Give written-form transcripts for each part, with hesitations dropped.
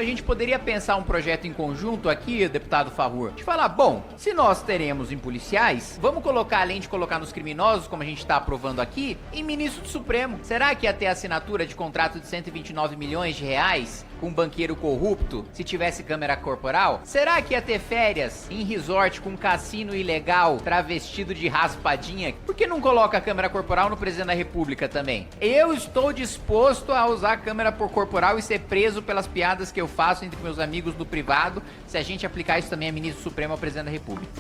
gente poderia pensar um projeto em conjunto aqui, deputado Favor, de falar, bom, se nós teremos em policiais, vamos colocar, além de colocar nos criminosos, como a gente está aprovando aqui, em ministro do Supremo. Será que ia ter assinatura de contrato de 129 milhões de reais com um banqueiro corrupto, se tivesse câmera corporal? Será que ia ter férias em resort com um cassino ilegal travestido de raspadinha? Por que não coloca a câmera corporal no presidente da república também? Eu estou disposto a usar a câmera corporal e ser preso pelas piadas que eu faço entre meus amigos do privado, se a gente aplicar isso também a ministro supremo ao presidente da república.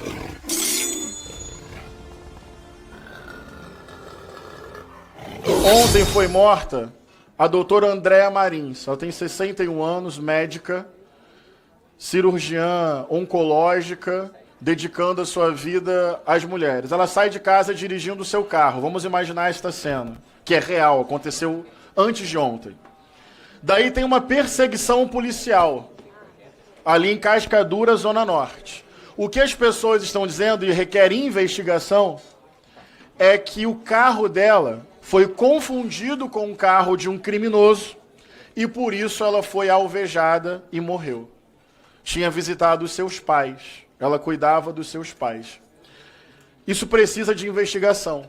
Ontem foi morta a doutora Andréa Marins. Ela tem 61 anos, médica, cirurgiã oncológica, dedicando a sua vida às mulheres. Ela sai de casa dirigindo o seu carro. Vamos imaginar esta cena, que é real, aconteceu antes de ontem. Daí tem uma perseguição policial, ali em Cascadura, Zona Norte. O que as pessoas estão dizendo, e requer investigação, é que o carro dela foi confundido com o carro de um criminoso e por isso ela foi alvejada e morreu. Tinha visitado os seus pais, ela cuidava dos seus pais. Isso precisa de investigação.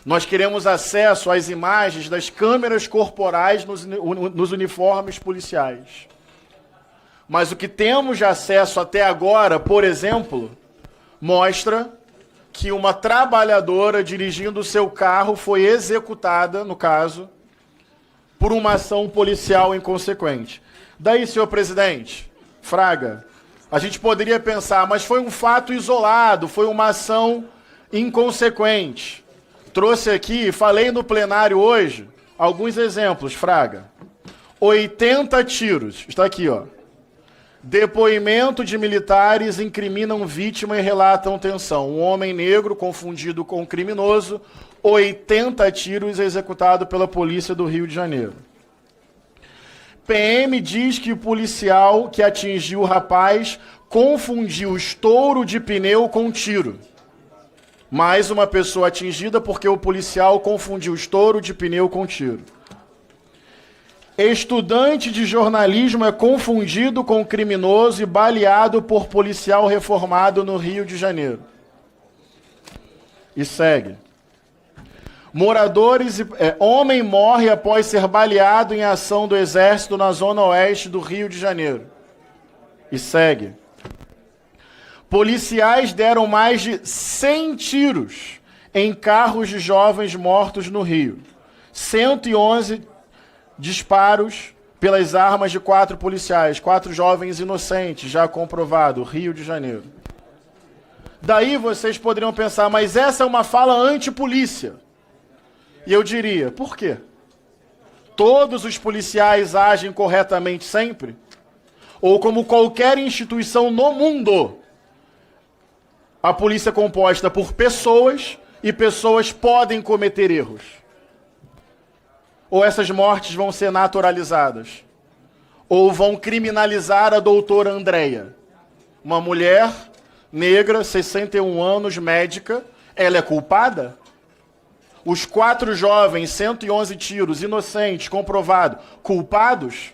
Nós queremos acesso às imagens das câmeras corporais nos uniformes policiais. Mas o que temos de acesso até agora, por exemplo, mostra que uma trabalhadora dirigindo o seu carro foi executada, no caso, por uma ação policial inconsequente. Daí, senhor presidente, Fraga, a gente poderia pensar, mas foi um fato isolado, foi uma ação inconsequente. Trouxe aqui, falei no plenário hoje, alguns exemplos, Fraga. 80 tiros, está aqui, ó. Depoimento de militares incriminam vítima e relatam tensão. Um homem negro confundido com um criminoso, 80 tiros executado pela polícia do Rio de Janeiro. PM diz que o policial que atingiu o rapaz confundiu estouro de pneu com tiro. Mais uma pessoa atingida porque o policial confundiu estouro de pneu com tiro. Estudante de jornalismo é confundido com criminoso e baleado por policial reformado no Rio de Janeiro. E segue. Homem morre após ser baleado em ação do Exército na zona oeste do Rio de Janeiro. E segue. Policiais deram mais de 100 tiros em carros de jovens mortos no Rio. 111 disparos pelas armas de 4 policiais, 4 jovens inocentes, já comprovado, Rio de Janeiro. Daí vocês poderiam pensar, mas essa é uma fala antipolícia. E eu diria, por quê? Todos os policiais agem corretamente sempre? Ou como qualquer instituição no mundo, a polícia é composta por pessoas e pessoas podem cometer erros? Ou essas mortes vão ser naturalizadas? Ou vão criminalizar a doutora Andréa? Uma mulher negra, 61 anos, médica, ela é culpada? Os 4 jovens, 111 tiros, inocentes, comprovado, culpados?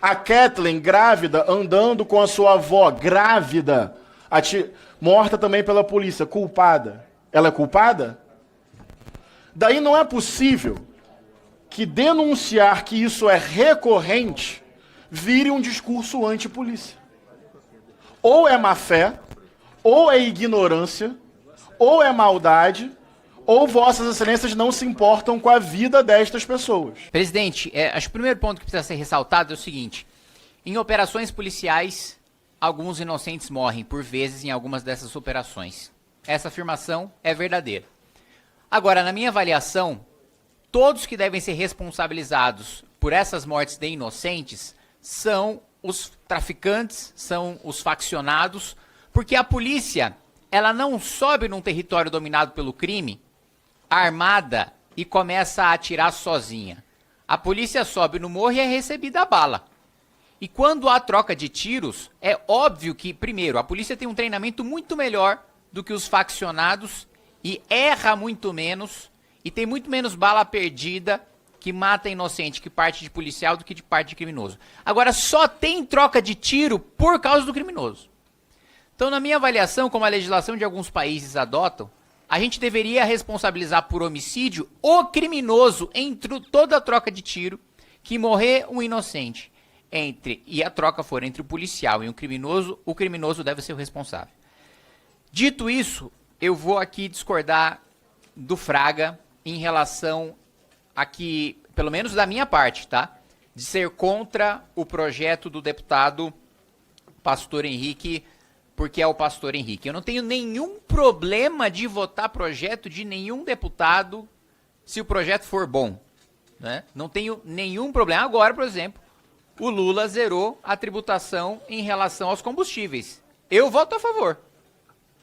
A Kathleen, grávida, andando com a sua avó, grávida, morta também pela polícia, culpada. Ela é culpada? Daí não é possível que denunciar que isso é recorrente vire um discurso antipolícia. Ou é má fé, ou é ignorância, ou é maldade, ou vossas excelências não se importam com a vida destas pessoas. Presidente, acho que o primeiro ponto que precisa ser ressaltado é o seguinte. Em operações policiais, alguns inocentes morrem por vezes em algumas dessas operações. Essa afirmação é verdadeira. Agora, na minha avaliação, todos que devem ser responsabilizados por essas mortes de inocentes são os traficantes, são os faccionados, porque a polícia, ela não sobe num território dominado pelo crime, armada, e começa a atirar sozinha. A polícia sobe no morro e é recebida a bala. E quando há troca de tiros, é óbvio que, primeiro, a polícia tem um treinamento muito melhor do que os faccionados e erra muito menos e tem muito menos bala perdida que que mata inocente que parte de policial do que de parte de criminoso. Agora, só tem troca de tiro por causa do criminoso. Então, na minha avaliação, como a legislação de alguns países adotam, a gente deveria responsabilizar por homicídio o criminoso em toda a troca de tiro, que morrer um inocente e a troca for entre o policial e o criminoso deve ser o responsável. Dito isso, eu vou aqui discordar do Fraga em relação a que, pelo menos da minha parte, tá? De ser contra o projeto do deputado Pastor Henrique, porque é o Pastor Henrique. Eu não tenho nenhum problema de votar projeto de nenhum deputado se o projeto for bom, né? Não tenho nenhum problema. Agora, por exemplo, o Lula zerou a tributação em relação aos combustíveis. Eu voto a favor.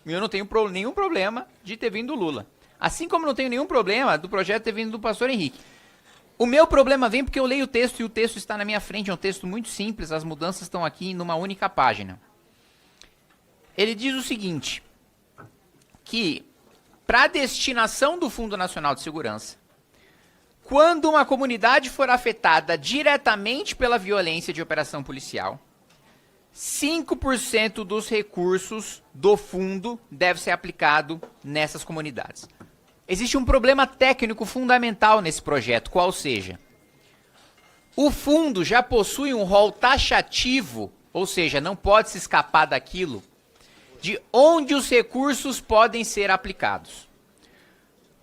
Eu não tenho nenhum problema de ter vindo o Lula. Assim como não tenho nenhum problema do projeto ter vindo do Pastor Henrique. O meu problema vem porque eu leio o texto e o texto está na minha frente. É um texto muito simples, as mudanças estão aqui numa única página. Ele diz o seguinte, que para a destinação do Fundo Nacional de Segurança, quando uma comunidade for afetada diretamente pela violência de operação policial, 5% dos recursos do fundo deve ser aplicado nessas comunidades. Existe um problema técnico fundamental nesse projeto, qual seja, o fundo já possui um rol taxativo, ou seja, não pode se escapar daquilo, de onde os recursos podem ser aplicados.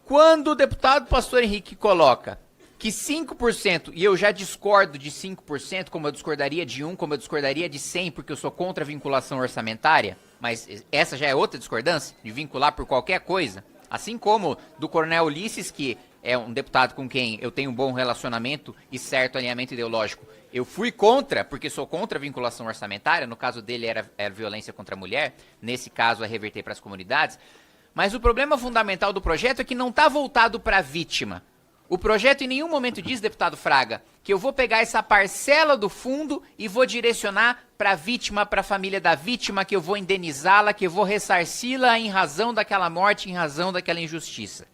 Quando o deputado Pastor Henrique coloca que 5%, e eu já discordo de 5%, como eu discordaria de 1%, como eu discordaria de 100%, porque eu sou contra a vinculação orçamentária, mas essa já é outra discordância, de vincular por qualquer coisa, assim como do Coronel Ulisses, que é um deputado com quem eu tenho um bom relacionamento e certo alinhamento ideológico. Eu fui contra, porque sou contra a vinculação orçamentária, no caso dele era violência contra a mulher, nesse caso é reverter para as comunidades, mas o problema fundamental do projeto é que não está voltado para a vítima. O projeto em nenhum momento diz, deputado Fraga, que eu vou pegar essa parcela do fundo e vou direcionar para a vítima, para a família da vítima, que eu vou indenizá-la, que eu vou ressarci-la em razão daquela morte, em razão daquela injustiça.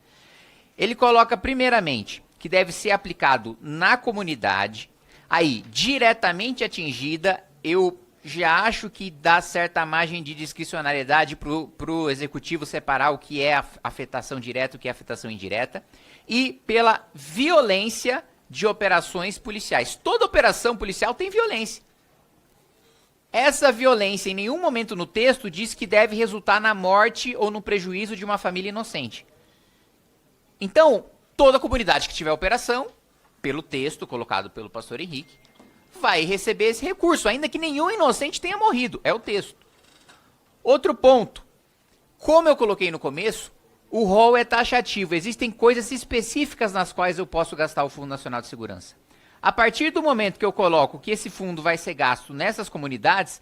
Ele coloca, primeiramente, que deve ser aplicado na comunidade, aí, diretamente atingida, eu já acho que dá certa margem de discricionariedade para o executivo separar o que é afetação direta e o que é afetação indireta, e pela violência de operações policiais. Toda operação policial tem violência. Essa violência, em nenhum momento no texto, diz que deve resultar na morte ou no prejuízo de uma família inocente. Então, toda comunidade que tiver operação, pelo texto colocado pelo Pastor Henrique, vai receber esse recurso, ainda que nenhum inocente tenha morrido. É o texto. Outro ponto. Como eu coloquei no começo, o rol é taxativo. Existem coisas específicas nas quais eu posso gastar o Fundo Nacional de Segurança. A partir do momento que eu coloco que esse fundo vai ser gasto nessas comunidades,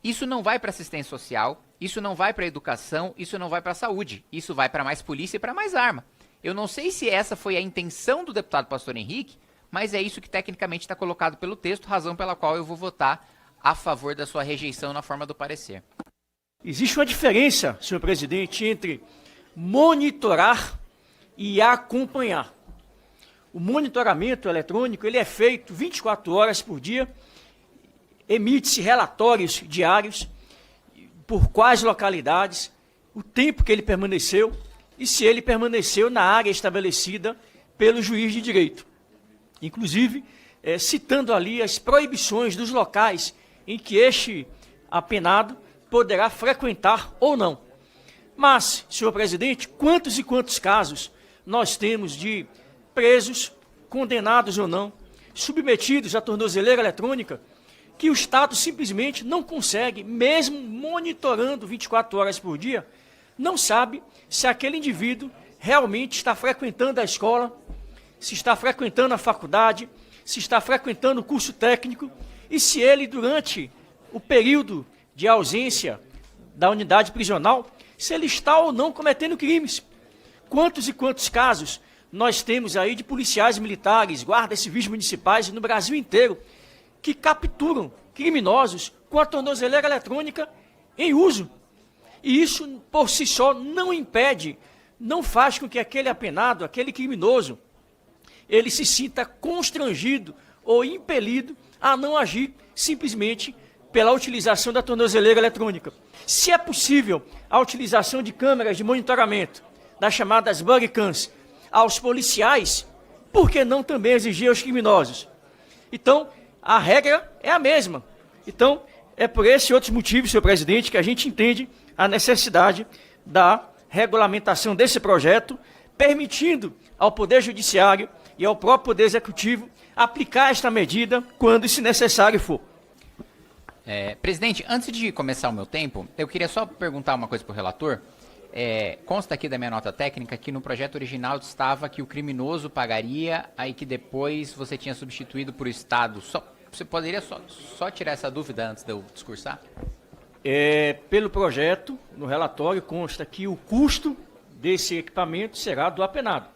isso não vai para assistência social, isso não vai para educação, isso não vai para saúde. Isso vai para mais polícia e para mais arma. Eu não sei se essa foi a intenção do deputado Pastor Henrique, mas é isso que tecnicamente está colocado pelo texto, razão pela qual eu vou votar a favor da sua rejeição na forma do parecer. Existe uma diferença, senhor presidente, entre monitorar e acompanhar. O monitoramento eletrônico ele é feito 24 horas por dia, emite-se relatórios diários por quais localidades, o tempo que ele permaneceu e se ele permaneceu na área estabelecida pelo juiz de direito. Inclusive, citando ali as proibições dos locais em que este apenado poderá frequentar ou não. Mas, senhor presidente, quantos e quantos casos nós temos de presos, condenados ou não, submetidos à tornozeleira eletrônica, que o Estado simplesmente não consegue, mesmo monitorando 24 horas por dia, não sabe se aquele indivíduo realmente está frequentando a escola, se está frequentando a faculdade, se está frequentando o curso técnico e se ele, durante o período de ausência da unidade prisional, se ele está ou não cometendo crimes. Quantos e quantos casos nós temos aí de policiais militares, guardas civis municipais no Brasil inteiro, que capturam criminosos com a tornozeleira eletrônica em uso. E isso, por si só, não impede, não faz com que aquele apenado, aquele criminoso, ele se sinta constrangido ou impelido a não agir simplesmente pela utilização da tornozeleira eletrônica. Se é possível a utilização de câmeras de monitoramento, das chamadas body cams, aos policiais, por que não também exigir aos criminosos? Então, a regra é a mesma. Então, é por esse e outros motivos, senhor presidente, que a gente entende a necessidade da regulamentação desse projeto, permitindo ao Poder Judiciário e ao próprio Poder Executivo aplicar esta medida quando isso necessário for. Presidente, antes de começar o meu tempo, eu queria só perguntar uma coisa para o relator. Consta aqui da minha nota técnica que no projeto original estava que o criminoso pagaria, aí que depois você tinha substituído por Estado. Você poderia só tirar essa dúvida antes de eu discursar? Pelo projeto, no relatório, consta que o custo desse equipamento será do apenado,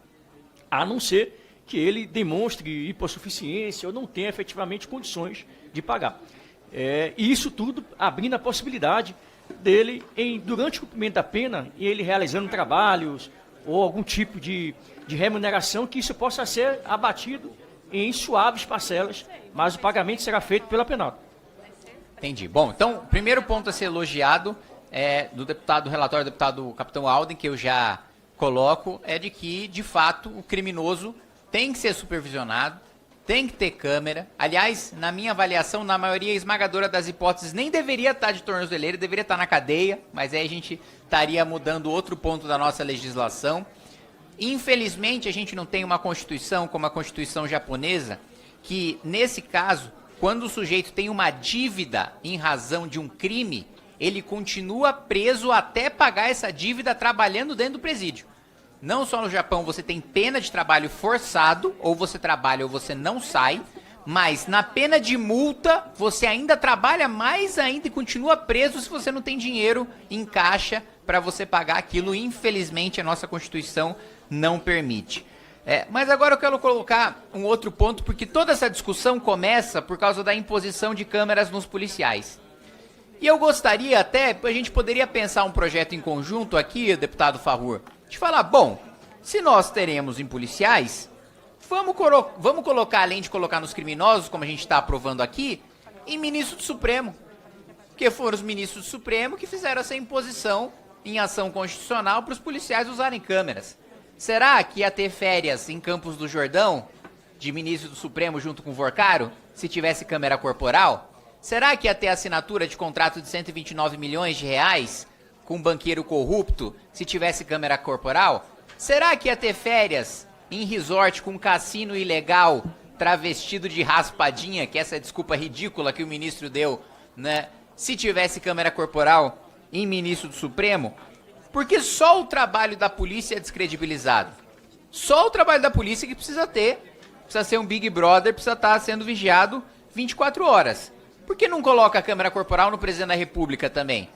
a não ser que ele demonstre hipossuficiência ou não tenha efetivamente condições de pagar. E isso tudo abrindo a possibilidade dele, durante o cumprimento da pena, ele realizando trabalhos ou algum tipo de remuneração, que isso possa ser abatido em suaves parcelas, mas o pagamento será feito pelo apenado. Entendi. Bom, então, o primeiro ponto a ser elogiado do relatório do deputado Capitão Alden, que eu já coloco, é de que, de fato, o criminoso tem que ser supervisionado, tem que ter câmera. Aliás, na minha avaliação, na maioria esmagadora das hipóteses, nem deveria estar de tornozeleira, deveria estar na cadeia, mas aí a gente estaria mudando outro ponto da nossa legislação. Infelizmente, a gente não tem uma constituição como a Constituição japonesa, que, nesse caso, quando o sujeito tem uma dívida em razão de um crime, ele continua preso até pagar essa dívida trabalhando dentro do presídio. Não só no Japão você tem pena de trabalho forçado, ou você trabalha ou você não sai, mas na pena de multa você ainda trabalha mais ainda e continua preso se você não tem dinheiro em caixa para você pagar aquilo. Infelizmente a nossa Constituição não permite. Mas agora eu quero colocar um outro ponto, porque toda essa discussão começa por causa da imposição de câmeras nos policiais. E eu gostaria até, a gente poderia pensar um projeto em conjunto aqui, deputado Farrur, de falar, bom, se nós teremos em policiais, vamos colocar, além de colocar nos criminosos, como a gente está aprovando aqui, em ministro do Supremo. Porque foram os ministros do Supremo que fizeram essa imposição em ação constitucional para os policiais usarem câmeras. Será que ia ter férias em Campos do Jordão, de ministro do Supremo junto com o Vorcaro, se tivesse câmera corporal? Será que ia ter assinatura de contrato de 129 milhões de reais com um banqueiro corrupto, se tivesse câmera corporal? Será que ia ter férias em resort com um cassino ilegal, travestido de raspadinha, que é essa desculpa ridícula que o ministro deu, né, se tivesse câmera corporal em ministro do Supremo? Porque só o trabalho da polícia é descredibilizado. Só o trabalho da polícia que precisa ser um Big Brother, precisa estar sendo vigiado 24 horas. Por que não coloca a câmera corporal no presidente da República também?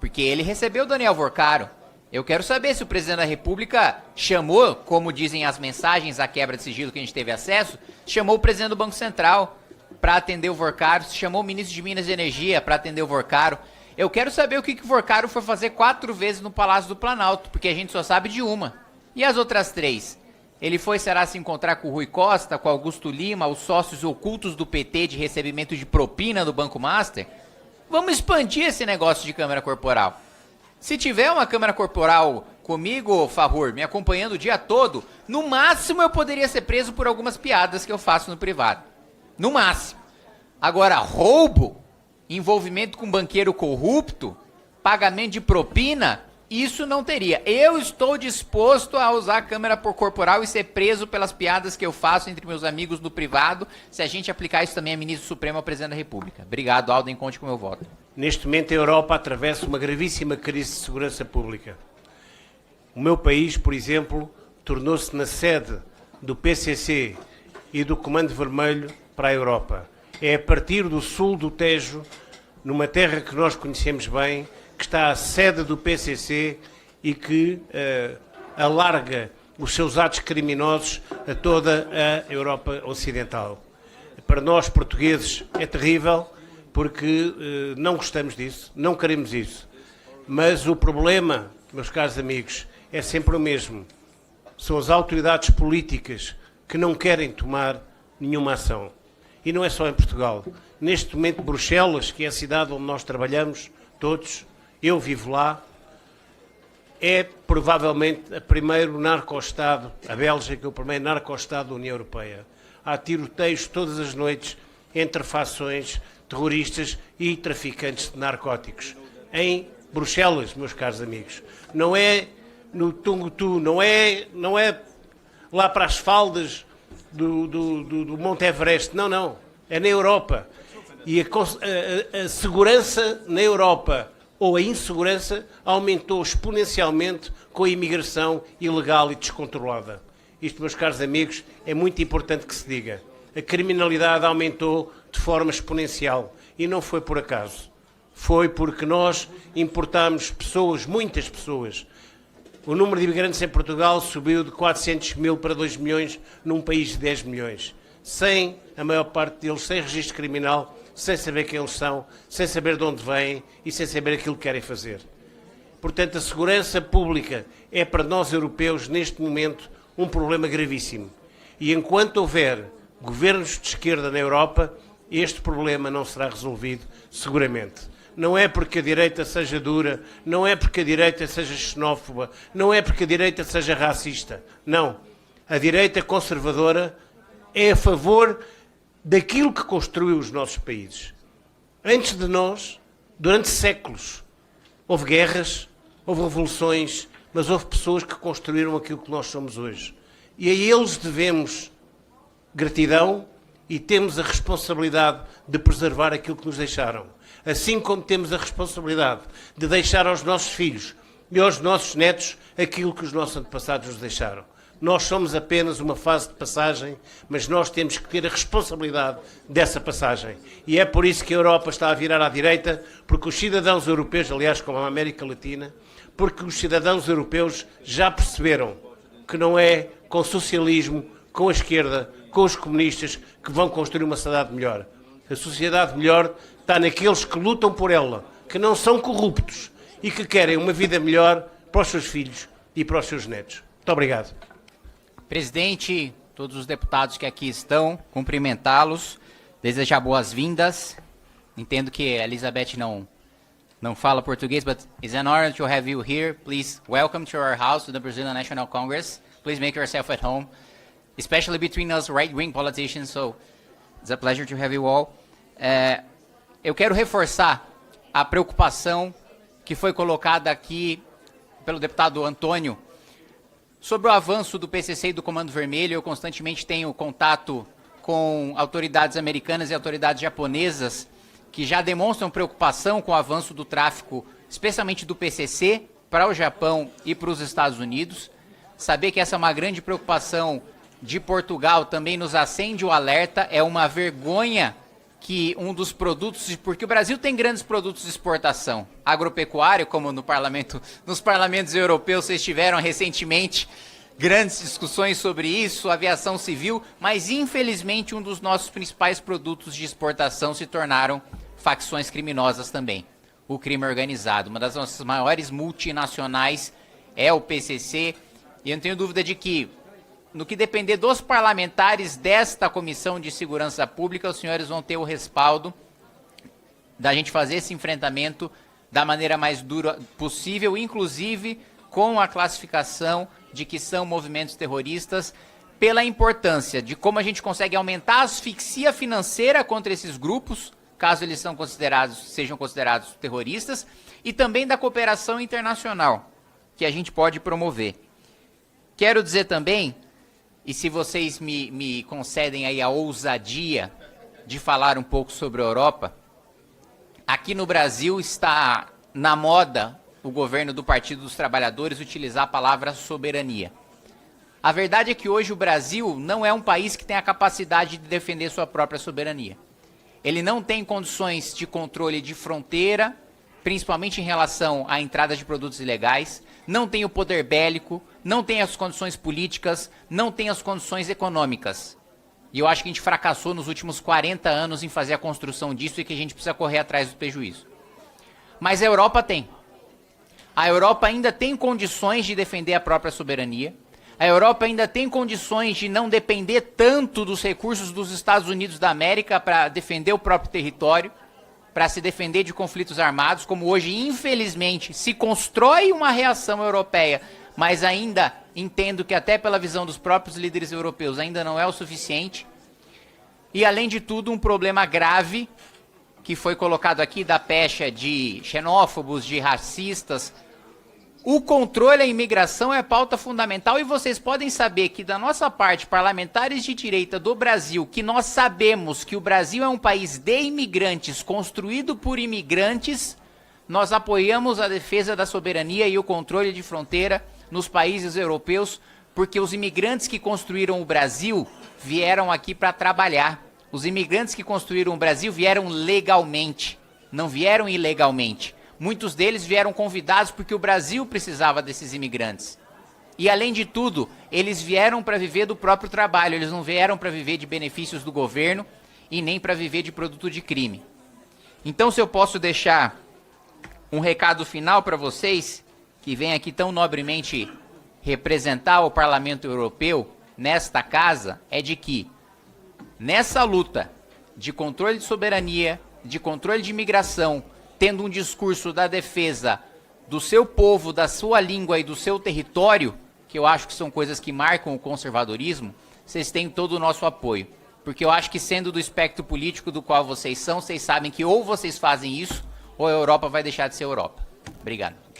Porque ele recebeu o Daniel Vorcaro. Eu quero saber se o presidente da República chamou, como dizem as mensagens, a quebra de sigilo que a gente teve acesso, chamou o presidente do Banco Central para atender o Vorcaro, chamou o ministro de Minas e Energia para atender o Vorcaro. Eu quero saber o que o Vorcaro foi fazer 4 vezes no Palácio do Planalto, porque a gente só sabe de uma. E as outras 3? Ele será se encontrar com o Rui Costa, com Augusto Lima, os sócios ocultos do PT de recebimento de propina do Banco Master? Vamos expandir esse negócio de câmera corporal. Se tiver uma câmera corporal comigo, Farrur, me acompanhando o dia todo, no máximo eu poderia ser preso por algumas piadas que eu faço no privado. No máximo. Agora, roubo, envolvimento com banqueiro corrupto, pagamento de propina, isso não teria. Eu estou disposto a usar a câmera corporal e ser preso pelas piadas que eu faço entre meus amigos no privado, se a gente aplicar isso também a ministro supremo ao presidente da República. Obrigado, Alden, conte com o meu voto. Neste momento a Europa atravessa uma gravíssima crise de segurança pública. O meu país, por exemplo, tornou-se na sede do PCC e do Comando Vermelho para a Europa. É a partir do sul do Tejo, numa terra que nós conhecemos bem, que está a sede do PCC e que alarga os seus atos criminosos a toda a Europa Ocidental. Para nós, portugueses, é terrível, porque não gostamos disso, não queremos isso. Mas o problema, meus caros amigos, é sempre o mesmo. São as autoridades políticas que não querem tomar nenhuma ação. E não é só em Portugal. Neste momento, Bruxelas, que é a cidade onde nós trabalhamos todos, eu vivo lá, é provavelmente o primeiro narco-estado, a Bélgica, o primeiro narco-estado da União Europeia. Há tiroteios todas as noites entre facções terroristas e traficantes de narcóticos. Em Bruxelas, meus caros amigos. Não é no Tungutu, não é lá para as faldas do Monte Everest, não. É na Europa. E a segurança na Europa, ou a insegurança, aumentou exponencialmente com a imigração ilegal e descontrolada. Isto, meus caros amigos, é muito importante que se diga. A criminalidade aumentou de forma exponencial e não foi por acaso. Foi porque nós importámos pessoas, muitas pessoas. O número de imigrantes em Portugal subiu de 400 mil para 2 milhões num país de 10 milhões. Sem, a maior parte deles, sem registro criminal, sem saber quem eles são, sem saber de onde vêm e sem saber aquilo que querem fazer. Portanto, a segurança pública é para nós europeus, neste momento, um problema gravíssimo. E enquanto houver governos de esquerda na Europa, este problema não será resolvido, seguramente. Não é porque a direita seja dura, não é porque a direita seja xenófoba, não é porque a direita seja racista. Não. A direita conservadora é a favor daquilo que construiu os nossos países. Antes de nós, durante séculos, houve guerras, houve revoluções, mas houve pessoas que construíram aquilo que nós somos hoje. E a eles devemos gratidão e temos a responsabilidade de preservar aquilo que nos deixaram. Assim como temos a responsabilidade de deixar aos nossos filhos e aos nossos netos aquilo que os nossos antepassados nos deixaram. Nós somos apenas uma fase de passagem, mas nós temos que ter a responsabilidade dessa passagem. E é por isso que a Europa está a virar à direita, porque os cidadãos europeus, aliás, como a América Latina, porque os cidadãos europeus já perceberam que não é com o socialismo, com a esquerda, com os comunistas, que vão construir uma sociedade melhor. A sociedade melhor está naqueles que lutam por ela, que não são corruptos e que querem uma vida melhor para os seus filhos e para os seus netos. Muito obrigado. Presidente, todos os deputados que aqui estão, cumprimentá-los, desejar boas-vindas. Entendo que a Elizabeth não fala português, but it's an honor to have you here. Please welcome to our house, to the Brazilian National Congress. Please make yourself at home, especially between us right-wing politicians, so it's a pleasure to have you all. Eu quero reforçar a preocupação que foi colocada aqui pelo deputado Antônio sobre o avanço do PCC e do Comando Vermelho. Eu constantemente tenho contato com autoridades americanas e autoridades japonesas que já demonstram preocupação com o avanço do tráfico, especialmente do PCC, para o Japão e para os Estados Unidos. Saber que essa é uma grande preocupação de Portugal também nos acende o alerta. É uma vergonha que um dos produtos, porque o Brasil tem grandes produtos de exportação, agropecuário, como nos parlamentos europeus vocês tiveram recentemente grandes discussões sobre isso, aviação civil, mas infelizmente um dos nossos principais produtos de exportação se tornaram facções criminosas também, o crime organizado. Uma das nossas maiores multinacionais é o PCC, e eu não tenho dúvida de que, no que depender dos parlamentares desta Comissão de Segurança Pública, os senhores vão ter o respaldo da gente fazer esse enfrentamento da maneira mais dura possível, inclusive com a classificação de que são movimentos terroristas, pela importância de como a gente consegue aumentar a asfixia financeira contra esses grupos, caso eles sejam considerados terroristas, e também da cooperação internacional que a gente pode promover. Quero dizer também, e se vocês me concedem aí a ousadia de falar um pouco sobre a Europa, aqui no Brasil está na moda o governo do Partido dos Trabalhadores utilizar a palavra soberania. A verdade é que hoje o Brasil não é um país que tem a capacidade de defender sua própria soberania. Ele não tem condições de controle de fronteira, principalmente em relação à entrada de produtos ilegais, não tem o poder bélico, não tem as condições políticas, não tem as condições econômicas. E eu acho que a gente fracassou nos últimos 40 anos em fazer a construção disso e que a gente precisa correr atrás do prejuízo. Mas a Europa tem. A Europa ainda tem condições de defender a própria soberania. A Europa ainda tem condições de não depender tanto dos recursos dos Estados Unidos da América para defender o próprio território, para se defender de conflitos armados, como hoje, infelizmente, se constrói uma reação europeia, mas ainda entendo que até pela visão dos próprios líderes europeus ainda não é o suficiente. E, além de tudo, um problema grave que foi colocado aqui da pecha de xenófobos, de racistas. O controle à imigração é pauta fundamental e vocês podem saber que da nossa parte, parlamentares de direita do Brasil, que nós sabemos que o Brasil é um país de imigrantes, construído por imigrantes, nós apoiamos a defesa da soberania e o controle de fronteira nos países europeus, porque os imigrantes que construíram o Brasil vieram aqui para trabalhar. Os imigrantes que construíram o Brasil vieram legalmente, não vieram ilegalmente. Muitos deles vieram convidados porque o Brasil precisava desses imigrantes. E, além de tudo, eles vieram para viver do próprio trabalho, eles não vieram para viver de benefícios do governo e nem para viver de produto de crime. Então, se eu posso deixar um recado final para vocês, que vêm aqui tão nobremente representar o Parlamento Europeu nesta casa, é de que, nessa luta de controle de soberania, de controle de imigração, tendo um discurso da defesa do seu povo, da sua língua e do seu território, que eu acho que são coisas que marcam o conservadorismo, vocês têm todo o nosso apoio. Porque eu acho que, sendo do espectro político do qual vocês são, vocês sabem que ou vocês fazem isso, ou a Europa vai deixar de ser Europa. Obrigado.